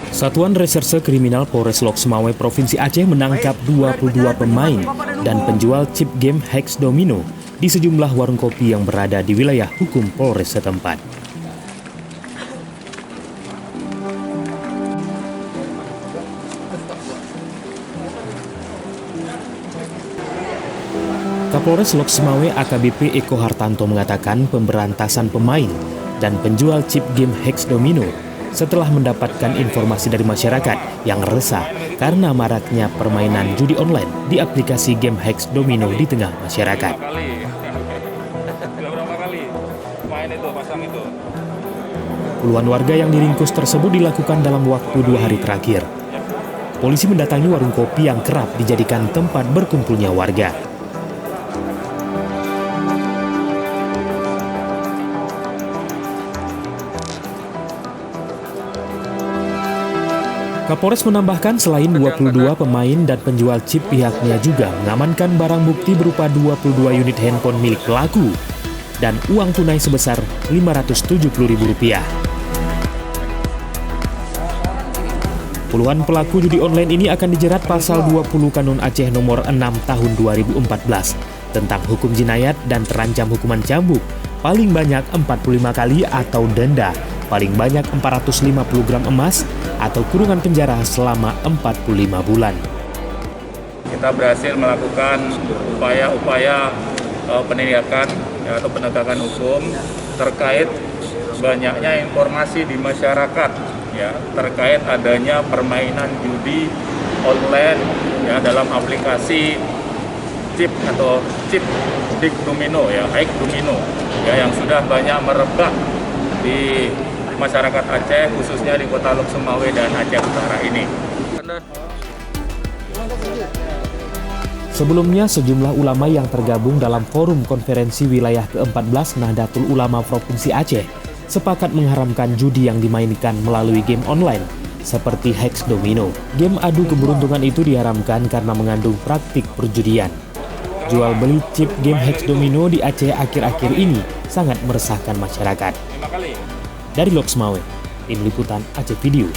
Satuan Reserse Kriminal Polres Lok Sumawe Provinsi Aceh menangkap 22 pemain dan penjual chip game Hex Domino di sejumlah warung kopi yang berada di wilayah hukum Polres setempat. Kapolres Lok Sumawe AKBP Eko Hartanto mengatakan pemberantasan pemain dan penjual chip game Hex Domino setelah mendapatkan informasi dari masyarakat yang resah karena maraknya permainan judi online di aplikasi game Hex Domino di tengah masyarakat. Puluhan warga yang diringkus tersebut dilakukan dalam waktu 2 hari terakhir. Polisi mendatangi warung kopi yang kerap dijadikan tempat berkumpulnya warga. Kapolres menambahkan selain 22 pemain dan penjual chip, pihaknya juga mengamankan barang bukti berupa 22 unit handphone milik pelaku dan uang tunai sebesar Rp570.000. Puluhan pelaku judi online ini akan dijerat pasal 20 Kanun Aceh nomor 6 tahun 2014 tentang hukum jinayat dan terancam hukuman cambuk paling banyak 45 kali atau denda paling banyak 450 gram emas atau kurungan penjara selama 45 bulan. Kita berhasil melakukan upaya-upaya penindakan atau penegakan hukum terkait banyaknya informasi di masyarakat ya terkait adanya permainan judi online ya dalam aplikasi chip atau chip Hex Domino ya Hex Domino ya yang sudah banyak merebak di masyarakat Aceh, khususnya di Kota Lok Sumawe dan Aceh Utara ini. Sebelumnya, sejumlah ulama yang tergabung dalam Forum Konferensi Wilayah ke-14 Nahdlatul Ulama Provinsi Aceh sepakat mengharamkan judi yang dimainkan melalui game online seperti Hex Domino. Game adu keberuntungan itu diharamkan karena mengandung praktik perjudian. Jual beli chip game Hex Domino di Aceh akhir-akhir ini sangat meresahkan masyarakat. Dari Lok Sumawe, tim liputan Aceh Video.